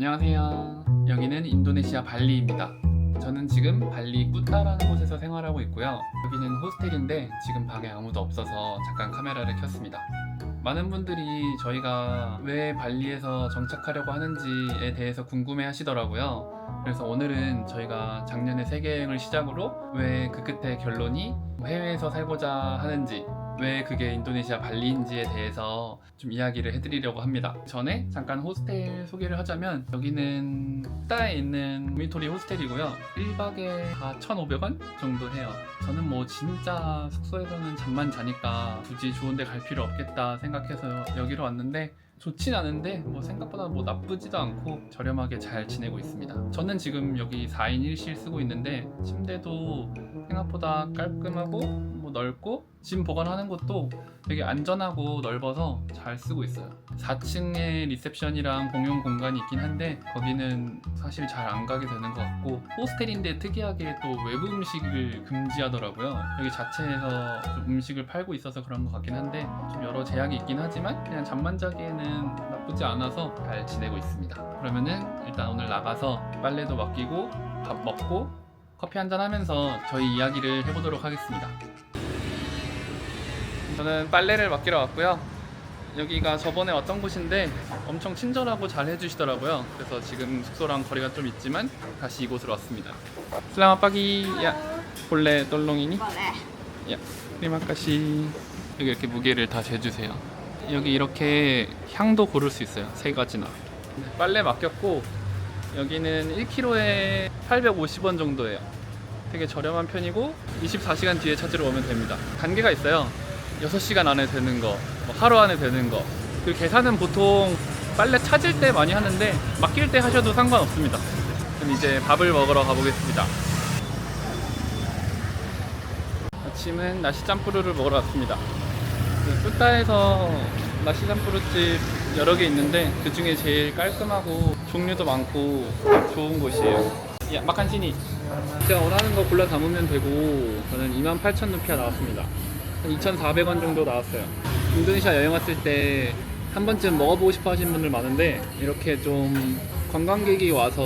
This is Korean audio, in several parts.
안녕하세요. 여기는 인도네시아 발리입니다. 저는 지금 발리 꾸타라는 곳에서 생활하고 있고요. 여기는 호스텔인데 지금 방에 아무도 없어서 잠깐 카메라를 켰습니다. 많은 분들이 저희가 왜 발리에서 정착하려고 하는지에 대해서 궁금해 하시더라고요. 그래서 오늘은 저희가 작년에 세계여행을 시작으로 왜 그 끝에 결론이 해외에서 살고자 하는지, 왜 그게 인도네시아 발리인지에 대해서 좀 이야기를 해드리려고 합니다. 전에 잠깐 호스텔 소개를 하자면, 여기는 꾸타에 있는 도미토리 호스텔이고요. 1박에 다 1,500원 정도 해요. 저는 뭐 진짜 숙소에서는 잠만 자니까 굳이 좋은 데 갈 필요 없겠다 생각해서 여기로 왔는데, 좋진 않은데 뭐 생각보다 뭐 나쁘지도 않고 저렴하게 잘 지내고 있습니다. 저는 지금 여기 4인 1실 쓰고 있는데, 침대도 생각보다 깔끔하고 뭐 넓고, 짐 보관하는 곳도 되게 안전하고 넓어서 잘 쓰고 있어요. 4층에 리셉션이랑 공용 공간이 있긴 한데 거기는 사실 잘 안 가게 되는 것 같고, 호스텔인데 특이하게 또 외부 음식을 금지하더라고요. 여기 자체에서 좀 음식을 팔고 있어서 그런 것 같긴 한데 좀 여러 제약이 있긴 하지만 그냥 잠만 자기에는 나쁘지 않아서 잘 지내고 있습니다. 그러면은 일단 오늘 나가서 빨래도 맡기고 밥 먹고 커피 한잔 하면서 저희 이야기를 해보도록 하겠습니다. 저는 빨래를 맡기러 왔고요. 여기가 저번에 왔던 곳인데 엄청 친절하고 잘 해주시더라고요. 그래서 지금 숙소랑 거리가 좀 있지만 다시 이곳으로 왔습니다. Selamat pagi. Ya, boleh tolong ini? Boleh. Ya, terima kasih. 여기 이렇게 무게를 다 재주세요. 여기 이렇게 향도 고를 수 있어요. 3가지나. 빨래 맡겼고 여기는 1kg에 850원 정도예요. 되게 저렴한 편이고 24시간 뒤에 찾으러 오면 됩니다. 단계가 있어요. 6시간 안에 되는 거, 뭐 하루 안에 되는 거. 그 계산은 보통 빨래 찾을 때 많이 하는데 맡길 때 하셔도 상관없습니다. 그럼 이제 밥을 먹으러 가보겠습니다. 아침은 나시 짬뿌르를 먹으러 왔습니다. 꾸타에서 나시 짬뿌르집 여러 개 있는데 그 중에 제일 깔끔하고 종류도 많고 좋은 곳이에요. 야, 마칸시니. 제가 원하는 거 골라 담으면 되고, 저는 28,000루피아 나왔습니다. 한 2,400원 정도 나왔어요. 인도네시아 여행 왔을 때 한 번쯤 먹어보고 싶어 하시는 분들 많은데, 이렇게 좀 관광객이 와서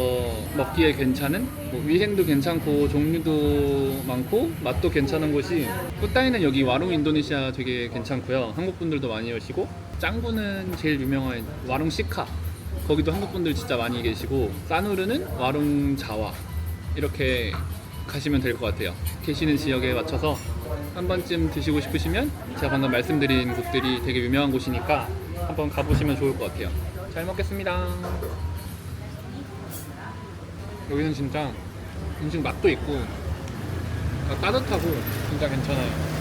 먹기에 괜찮은, 뭐 위생도 괜찮고 종류도 많고 맛도 괜찮은 곳이, 꾸타이는 여기 와룽 인도네시아 되게 괜찮고요. 한국 분들도 많이 오시고, 짱구는 제일 유명한 와룽 시카, 거기도 한국 분들 진짜 많이 계시고, 사누르는 와룽 자와, 이렇게 가시면 될 것 같아요. 계시는 지역에 맞춰서 한 번쯤 드시고 싶으시면 제가 방금 말씀드린 곳들이 되게 유명한 곳이니까 한번 가보시면 좋을 것 같아요. 잘 먹겠습니다. 여기는 진짜 음식 맛도 있고 따뜻하고 진짜 괜찮아요.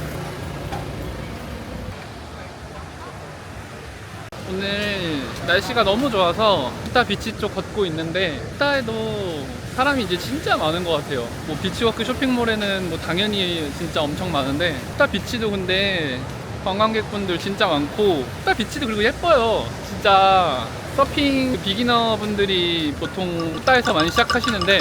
오늘 날씨가 너무 좋아서 꾸타 비치 쪽 걷고 있는데, 꾸타에도 사람이 이제 진짜 많은 것 같아요. 뭐 비치워크 쇼핑몰에는 뭐 당연히 진짜 엄청 많은데, 꾸타 비치도 근데 관광객분들 진짜 많고, 꾸타 비치도 그리고 예뻐요. 진짜 서핑 비기너 분들이 보통 꾸타에서 많이 시작하시는데,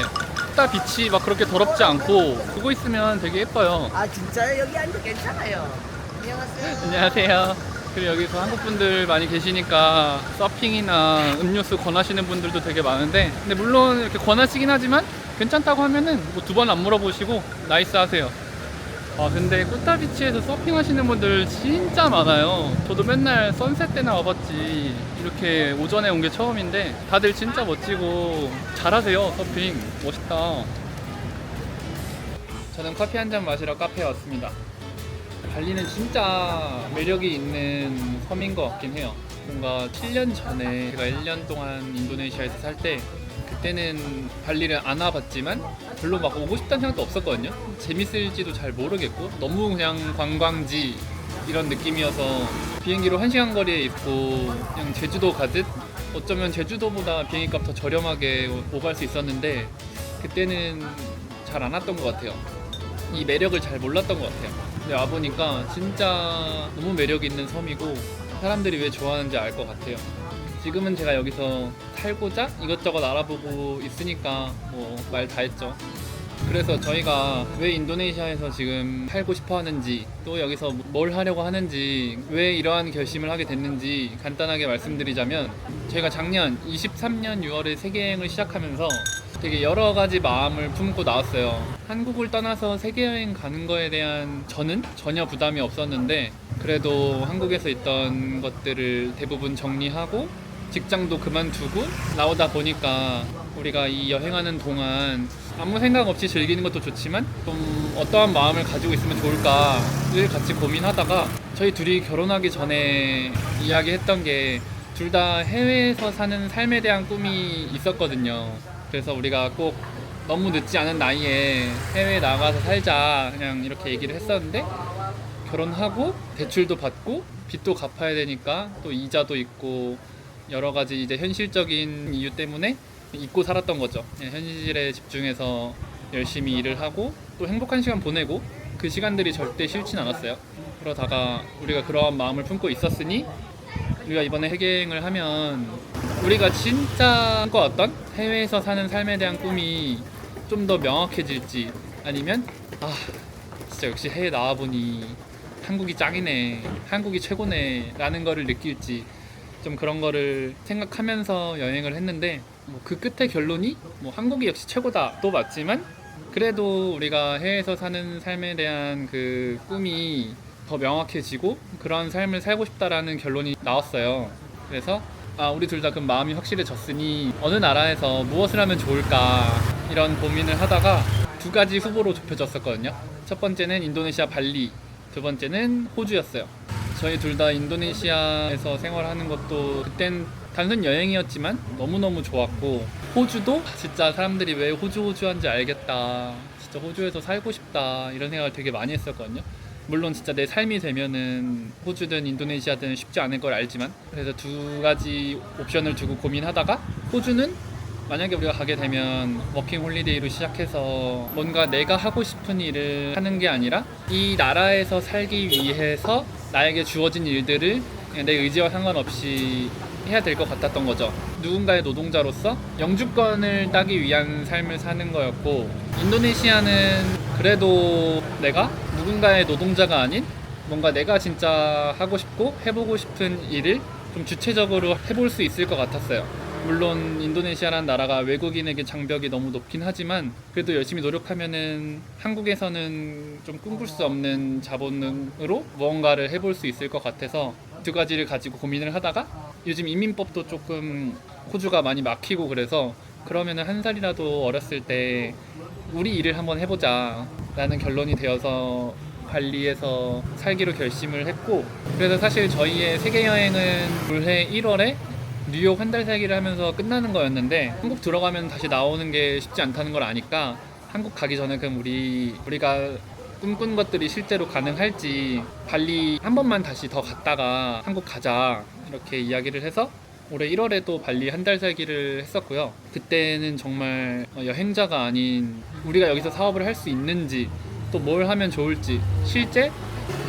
꾸타 비치 막 그렇게 더럽지 않고 그거 있으면 되게 예뻐요. 아 진짜요? 여기 앉아 괜찮아요. 안녕하세요. 안녕하세요. 그리고 여기서 한국분들 많이 계시니까 서핑이나 음료수 권하시는 분들도 되게 많은데, 근데 물론 이렇게 권하시긴 하지만 괜찮다고 하면은 뭐 2번 안 물어보시고 나이스 하세요. 근데 꾸타비치에서 서핑 하시는 분들 진짜 많아요. 저도 맨날 선셋 때나 와봤지 이렇게 오전에 온 게 처음인데, 다들 진짜 멋지고 잘하세요. 서핑 멋있다. 저는 커피 한 잔 마시러 카페에 왔습니다. 발리는 진짜 매력이 있는 섬인 것 같긴 해요. 뭔가 7년 전에 제가 1년 동안 인도네시아에서 살 때, 그때는 발리를 안 와봤지만 별로 막 오고 싶다는 생각도 없었거든요. 재밌을지도 잘 모르겠고 너무 그냥 관광지 이런 느낌이어서 비행기로 1시간 거리에 있고 그냥 제주도 가듯, 어쩌면 제주도보다 비행기값 더 저렴하게 오갈 수 있었는데 그때는 잘 안 왔던 것 같아요. 이 매력을 잘 몰랐던 것 같아요. 근데 와보니까 진짜 너무 매력 있는 섬이고 사람들이 왜 좋아하는지 알 것 같아요. 지금은 제가 여기서 살고자 이것저것 알아보고 있으니까 뭐 말 다 했죠. 그래서 저희가 왜 인도네시아에서 지금 살고 싶어 하는지, 또 여기서 뭘 하려고 하는지, 왜 이러한 결심을 하게 됐는지 간단하게 말씀드리자면, 저희가 작년 23년 6월에 세계여행을 시작하면서 되게 여러 가지 마음을 품고 나왔어요. 한국을 떠나서 세계여행 가는 거에 대한 저는 전혀 부담이 없었는데, 그래도 한국에서 있던 것들을 대부분 정리하고 직장도 그만두고 나오다 보니까 우리가 이 여행하는 동안 아무 생각 없이 즐기는 것도 좋지만 좀 어떠한 마음을 가지고 있으면 좋을까를 같이 고민하다가, 저희 둘이 결혼하기 전에 이야기했던 게 둘 다 해외에서 사는 삶에 대한 꿈이 있었거든요. 그래서 우리가 꼭 너무 늦지 않은 나이에 해외에 나가서 살자 그냥 이렇게 얘기를 했었는데, 결혼하고 대출도 받고 빚도 갚아야 되니까 또 이자도 있고 여러 가지 이제 현실적인 이유 때문에 잊고 살았던 거죠. 현실에 집중해서 열심히 일을 하고 또 행복한 시간 보내고, 그 시간들이 절대 싫진 않았어요. 그러다가 우리가 그러한 마음을 품고 있었으니, 우리가 이번에 세계여행을 하면 우리가 진짜 꿈꿔왔던 해외에서 사는 삶에 대한 꿈이 좀 더 명확해질지, 아니면 진짜 역시 해외 나와보니 한국이 짱이네, 한국이 최고네 라는 거를 느낄지, 좀 그런 거를 생각하면서 여행을 했는데, 그 끝의 결론이 한국이 역시 최고다 또 맞지만, 그래도 우리가 해외에서 사는 삶에 대한 그 꿈이 더 명확해지고 그런 삶을 살고 싶다라는 결론이 나왔어요. 그래서 우리 둘 다 그 마음이 확실해졌으니 어느 나라에서 무엇을 하면 좋을까 이런 고민을 하다가 두 가지 후보로 좁혀졌었거든요. 첫 번째는 인도네시아 발리, 두 번째는 호주였어요. 저희 둘 다 인도네시아에서 생활하는 것도 그땐 단순 여행이었지만 너무너무 좋았고, 호주도 진짜 사람들이 왜 호주 한지 알겠다, 진짜 호주에서 살고 싶다 이런 생각을 되게 많이 했었거든요. 물론 진짜 내 삶이 되면은 호주든 인도네시아든 쉽지 않을 걸 알지만, 그래서 두 가지 옵션을 두고 고민하다가, 호주는 만약에 우리가 가게 되면 워킹 홀리데이로 시작해서 뭔가 내가 하고 싶은 일을 하는 게 아니라 이 나라에서 살기 위해서 나에게 주어진 일들을 그냥 내 의지와 상관없이 해야 될 것 같았던 거죠. 누군가의 노동자로서 영주권을 따기 위한 삶을 사는 거였고, 인도네시아는 그래도 내가 누군가의 노동자가 아닌 뭔가 내가 진짜 하고 싶고 해보고 싶은 일을 좀 주체적으로 해볼 수 있을 것 같았어요. 물론 인도네시아라는 나라가 외국인에게 장벽이 너무 높긴 하지만, 그래도 열심히 노력하면은 한국에서는 좀 꿈꿀 수 없는 자본으로 무언가를 해볼 수 있을 것 같아서 두 가지를 가지고 고민을 하다가, 요즘 이민법도 조금 호주가 많이 막히고 그래서 그러면은 한 살이라도 어렸을 때 우리 일을 한번 해보자 라는 결론이 되어서 발리에서 살기로 결심을 했고, 그래서 사실 저희의 세계여행은 올해 1월에 뉴욕 한 달 살기를 하면서 끝나는 거였는데, 한국 들어가면 다시 나오는 게 쉽지 않다는 걸 아니까 한국 가기 전에 그럼 우리가 꿈꾼 것들이 실제로 가능할지 발리 한 번만 다시 더 갔다가 한국 가자 이렇게 이야기를 해서 올해 1월에도 발리 한 달 살기를 했었고요. 그때는 정말 여행자가 아닌 우리가 여기서 사업을 할 수 있는지, 또 뭘 하면 좋을지, 실제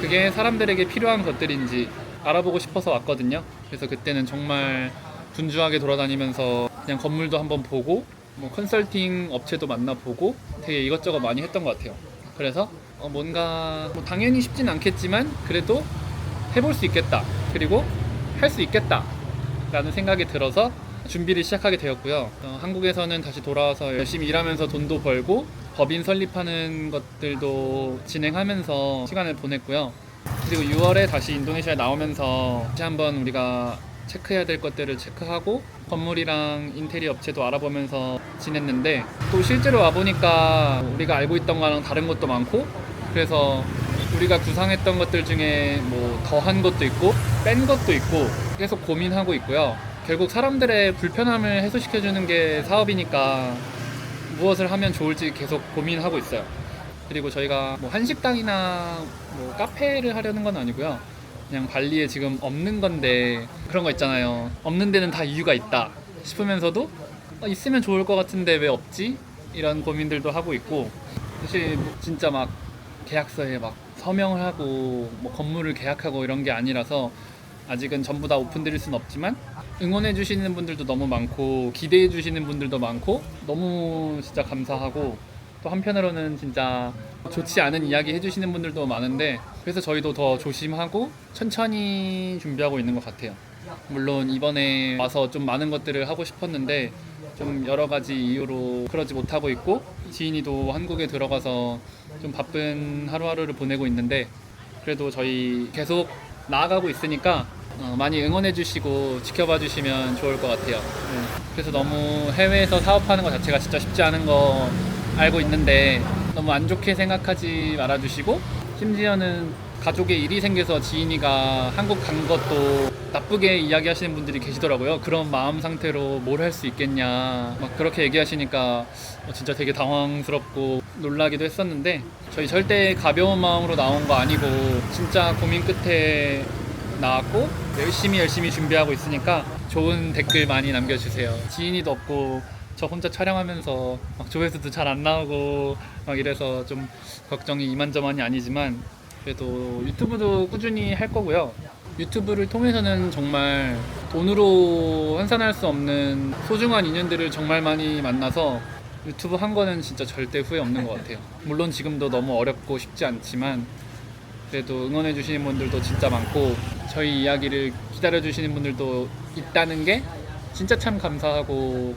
그게 사람들에게 필요한 것들인지 알아보고 싶어서 왔거든요. 그래서 그때는 정말 분주하게 돌아다니면서 그냥 건물도 한번 보고 컨설팅 업체도 만나보고 되게 이것저것 많이 했던 것 같아요. 그래서 뭔가 당연히 쉽진 않겠지만 그래도 해볼 수 있겠다, 그리고 할 수 있겠다 라는 생각이 들어서 준비를 시작하게 되었고요. 한국에서는 다시 돌아와서 열심히 일하면서 돈도 벌고 법인 설립하는 것들도 진행하면서 시간을 보냈고요. 그리고 6월에 다시 인도네시아에 나오면서 다시 한번 우리가 체크해야 될 것들을 체크하고 건물이랑 인테리어 업체도 알아보면서 지냈는데, 또 실제로 와보니까 우리가 알고 있던 거랑 다른 것도 많고, 그래서 우리가 구상했던 것들 중에 더한 것도 있고 뺀 것도 있고 계속 고민하고 있고요. 결국 사람들의 불편함을 해소시켜주는 게 사업이니까 무엇을 하면 좋을지 계속 고민하고 있어요. 그리고 저희가 한식당이나 카페를 하려는 건 아니고요. 그냥 발리에 지금 없는 건데, 그런 거 있잖아요. 없는 데는 다 이유가 있다 싶으면서도 있으면 좋을 것 같은데 왜 없지? 이런 고민들도 하고 있고, 사실 진짜 막 계약서에 막 서명을 하고 건물을 계약하고 이런 게 아니라서 아직은 전부 다 오픈드릴 수는 없지만, 응원해 주시는 분들도 너무 많고 기대해 주시는 분들도 많고 너무 진짜 감사하고, 또 한편으로는 진짜 좋지 않은 이야기 해주시는 분들도 많은데 그래서 저희도 더 조심하고 천천히 준비하고 있는 것 같아요. 물론 이번에 와서 좀 많은 것들을 하고 싶었는데 좀 여러 가지 이유로 그러지 못하고 있고 지인이도 한국에 들어가서 좀 바쁜 하루하루를 보내고 있는데 그래도 저희 계속 나아가고 있으니까 많이 응원해 주시고 지켜봐 주시면 좋을 것 같아요. 그래서 너무 해외에서 사업하는 것 자체가 진짜 쉽지 않은 거 알고 있는데 너무 안 좋게 생각하지 말아 주시고 심지어는 가족에 일이 생겨서 지인이가 한국 간 것도 나쁘게 이야기하시는 분들이 계시더라고요. 그런 마음 상태로 뭘 할 수 있겠냐 막 그렇게 얘기하시니까 진짜 되게 당황스럽고 놀라기도 했었는데 저희 절대 가벼운 마음으로 나온 거 아니고 진짜 고민 끝에 나왔고 열심히 준비하고 있으니까 좋은 댓글 많이 남겨주세요. 지인이도 없고 저 혼자 촬영하면서 막 조회수도 잘 안 나오고 막 이래서 좀 걱정이 이만저만이 아니지만 그래도 유튜브도 꾸준히 할 거고요. 유튜브를 통해서는 정말 돈으로 환산할 수 없는 소중한 인연들을 정말 많이 만나서 유튜브 한 거는 진짜 절대 후회 없는 것 같아요. 물론 지금도 너무 어렵고 쉽지 않지만 그래도 응원해 주시는 분들도 진짜 많고 저희 이야기를 기다려 주시는 분들도 있다는 게 진짜 참 감사한 것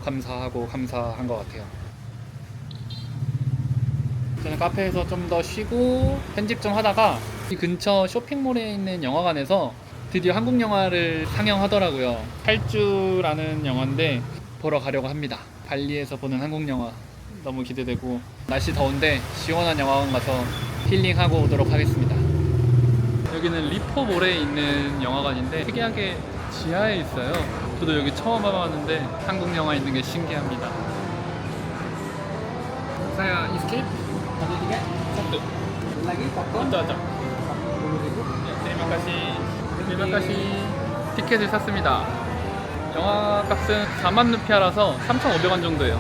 같아요. 저는 카페에서 좀 더 쉬고 편집 좀 하다가 이 근처 쇼핑몰에 있는 영화관에서 드디어 한국 영화를 상영하더라고요. 탈주라는 영화인데 보러 가려고 합니다. 발리에서 보는 한국 영화 너무 기대되고 날씨 더운데 시원한 영화관 가서 힐링하고 오도록 하겠습니다. 여기는 리포몰에 있는 영화관인데 특이하게 지하에 있어요. 저도 여기 처음 와봤는데 한국 영화 있는 게 신기합니다. Saya escape satu Lagi popcorn. ada. terima kasih. 티켓을 샀습니다. 영화 값은 4만 루피아라서 3,500원 정도예요.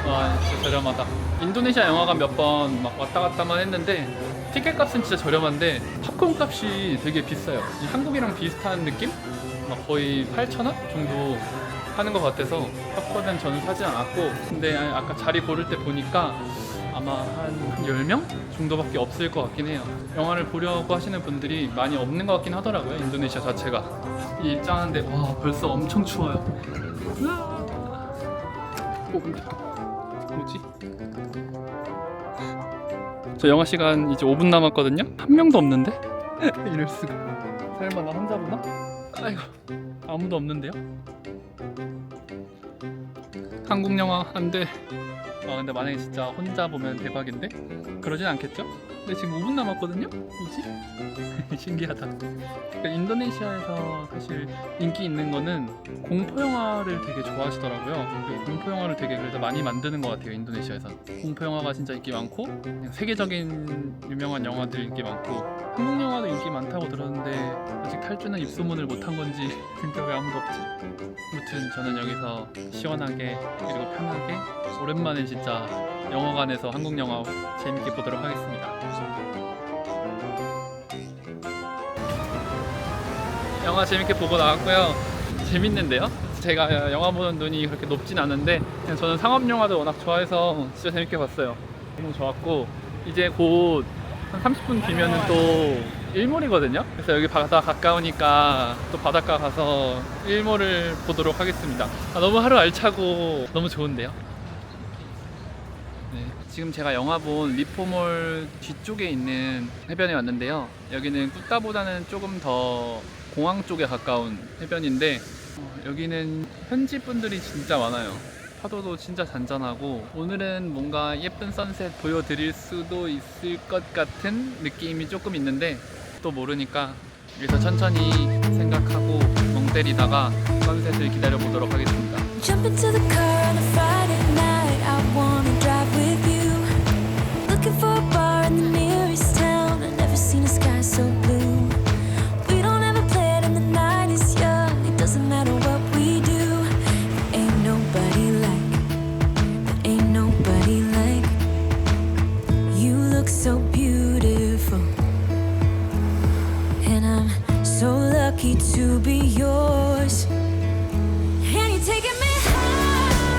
와 진짜 저렴하다. 인도네시아 영화관 몇 번 막 왔다 갔다만 했는데 티켓 값은 진짜 저렴한데 팝콘 값이 되게 비싸요. 한국이랑 비슷한 느낌? 막 거의 8,000원 정도 하는 것 같아서 팝콘은 저는 사지 않았고 근데 아까 자리 고를 때 보니까 아마 한 10명 정도밖에 없을 것 같긴 해요. 영화를 보려고 하시는 분들이 많이 없는 것 같긴 하더라고요. 인도네시아 자체가. 이 입장하는데 와 벌써 엄청 추워요. 근데 뭐지? 저 영화 시간 이제 5분 남았거든요? 한 명도 없는데? 이럴 수가. 설마 나 혼자 보나? 아이고 아무도 없는데요? 한국 영화 안 돼. 근데 만약에 진짜 혼자 보면 대박인데? 그러진 않겠죠? 근데 지금 5분 남았거든요? 뭐지? 신기하다. 그러니까 인도네시아에서 사실 인기 있는 거는 공포 영화를 되게 좋아하시더라고요. 공포 영화를 되게 그래서 많이 만드는 것 같아요. 인도네시아에서 공포 영화가 진짜 인기 많고 그냥 세계적인 유명한 영화들 인기 많고 한국 영화도 인기 많다고 들었는데 아직 탈주는 입소문을 못한 건지 진짜 왜 아무도 없지? 아무튼 저는 여기서 시원하게 그리고 편하게 오랜만에 진짜 영화관에서 한국 영화 재밌게 보도록 하겠습니다. 영화 재밌게 보고 나왔고요. 재밌는데요? 제가 영화 보는 눈이 그렇게 높진 않은데 그냥 저는 상업 영화도 워낙 좋아해서 진짜 재밌게 봤어요. 너무 좋았고 이제 곧 한 30분 뒤면은 또 일몰이거든요. 그래서 여기 바다 가까우니까 또 바닷가 가서 일몰을 보도록 하겠습니다. 너무 하루 알차고 너무 좋은데요. 네, 지금 제가 영화 본 리포몰 뒤쪽에 있는 해변에 왔는데요. 여기는 꾸따보다는 조금 더 공항 쪽에 가까운 해변인데 여기는 현지 분들이 진짜 많아요. 파도도 진짜 잔잔하고 오늘은 뭔가 예쁜 선셋 보여드릴 수도 있을 것 같은 느낌이 조금 있는데 또 모르니까 여기서 천천히 생각하고 멍 때리다가 선셋을 기다려 보도록 하겠습니다. Jump into the car on a Friday night. I wanna drive with you. Looking for a bar in the nearest town. I've never seen a sky so blue. We don't ever play it and the night is young. It doesn't matter what we do. There ain't nobody like you. Look so beautiful, and I'm so lucky to be yours. And you're taking me high.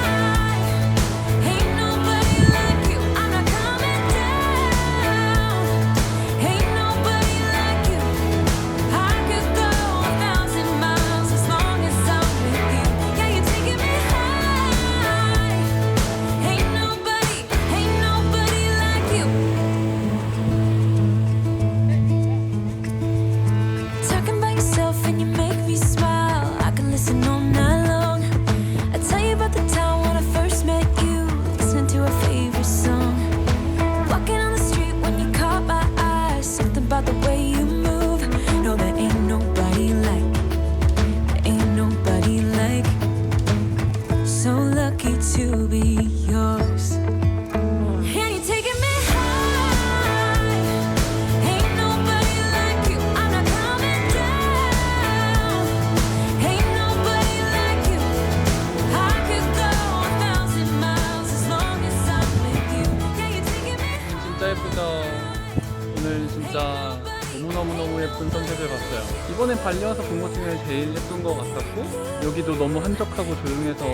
예쁜 선셋을 봤어요. 이번에 발리 와서 본 것 중에 제일 예쁜 것 같았고, 여기도 너무 한적하고 조용해서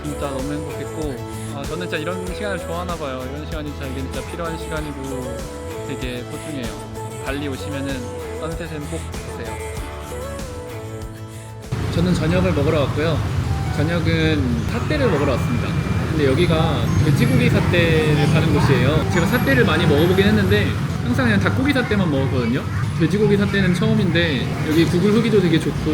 진짜 너무 행복했고, 저는 진짜 이런 시간을 좋아하나 봐요. 이런 시간이 저에게 진짜 필요한 시간이고 되게 소중해요. 발리 오시면은 선셋은 꼭 보세요. 저는 저녁을 먹으러 왔고요. 저녁은 사떼를 먹으러 왔습니다. 근데 여기가 돼지고기 사떼를 파는 곳이에요. 제가 사떼를 많이 먹어보긴 했는데 항상 그냥 닭고기 사떼만 먹었거든요. 돼지고기 사떼는 처음인데 여기 구글 후기도 되게 좋고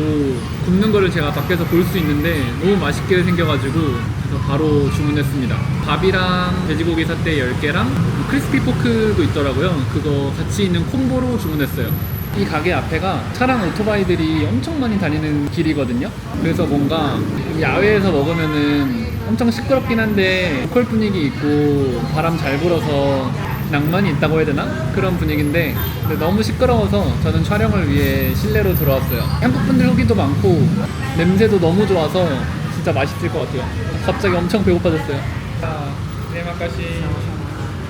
굽는 거를 제가 밖에서 볼 수 있는데 너무 맛있게 생겨가지고 그래서 바로 주문했습니다. 밥이랑 돼지고기 사떼 10개랑 크리스피 포크도 있더라고요. 그거 같이 있는 콤보로 주문했어요. 이 가게 앞에가 차랑 오토바이들이 엄청 많이 다니는 길이거든요. 그래서 뭔가 야외에서 먹으면은 엄청 시끄럽긴 한데 로컬 분위기 있고 바람 잘 불어서 낭만이 있다고 해야 되나? 그런 분위기인데 근데 너무 시끄러워서 저는 촬영을 위해 실내로 들어왔어요. 한국 분들 후기도 많고 냄새도 너무 좋아서 진짜 맛있을 것 같아요. 갑자기 엄청 배고파졌어요. 자, 네마카시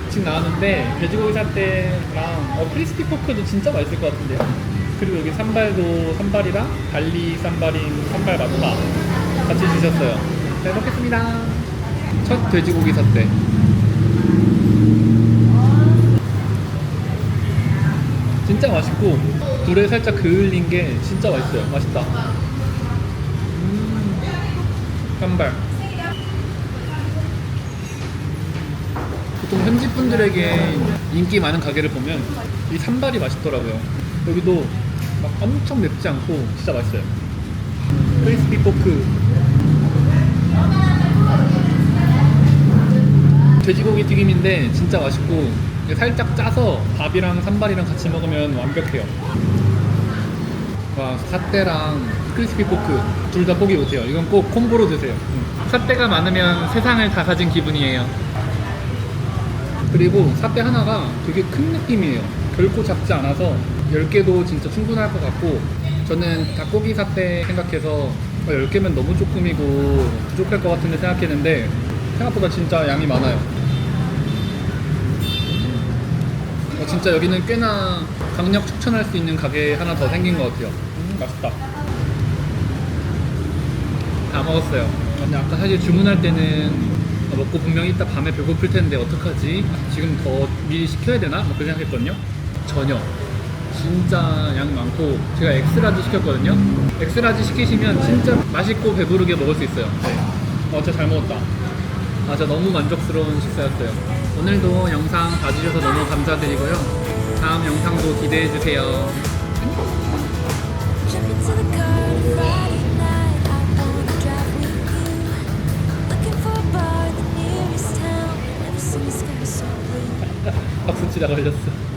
지금 나왔는데 돼지고기 사떼랑 크리스피 포크도 진짜 맛있을 것 같은데요. 그리고 여기 산발도 산발이랑 발리 산발인 산발 맛파 같이 주셨어요. 잘 먹겠습니다. 첫 돼지고기 사떼. 진짜 맛있고 불에 살짝 그을린 게 진짜 맛있어요. 맛있다. 산발. 보통 현지 분들에게 인기 많은 가게를 보면 이 산발이 맛있더라고요. 여기도 막 엄청 맵지 않고 진짜 맛있어요. 크리스피 포크. 돼지고기 튀김인데 진짜 맛있고 살짝 짜서 밥이랑 산발이랑 같이 먹으면 완벽해요. 와, 사떼랑 크리스피 포크 둘 다 포기 못해요. 이건 꼭 콤보로 드세요. 사떼가 많으면 세상을 다 가진 기분이에요. 그리고 사떼 하나가 되게 큰 느낌이에요. 결코 작지 않아서 10개도 진짜 충분할 것 같고 저는 닭고기 사떼 생각해서 10개면 너무 조금이고 부족할 것 같은데 생각했는데 생각보다 진짜 양이 많아요. 진짜 여기는 꽤나 강력 추천할 수 있는 가게 하나 더 생긴 것 같아요. 맛있다. 다 먹었어요. 근데 아까 사실 주문할 때는 먹고 분명히 이따 밤에 배고플 텐데 어떡하지? 지금 더 미리 시켜야 되나? 뭐 그렇게 생각했거든요. 전혀. 진짜 양 많고 제가 엑스라지 시켰거든요. 엑스라지 시키시면 진짜 맛있고 배부르게 먹을 수 있어요. 네. 진짜 잘 먹었다. 진짜 너무 만족스러운 식사였어요. 오늘도 영상 봐주셔서 너무 감사드리고요. 다음 영상도 기대해주세요. Jump into the car on a Friday night. I wanna drive with you. Looking for a bar in the nearest town. Never seen the sky so blue. 박수 치다 걸렸어.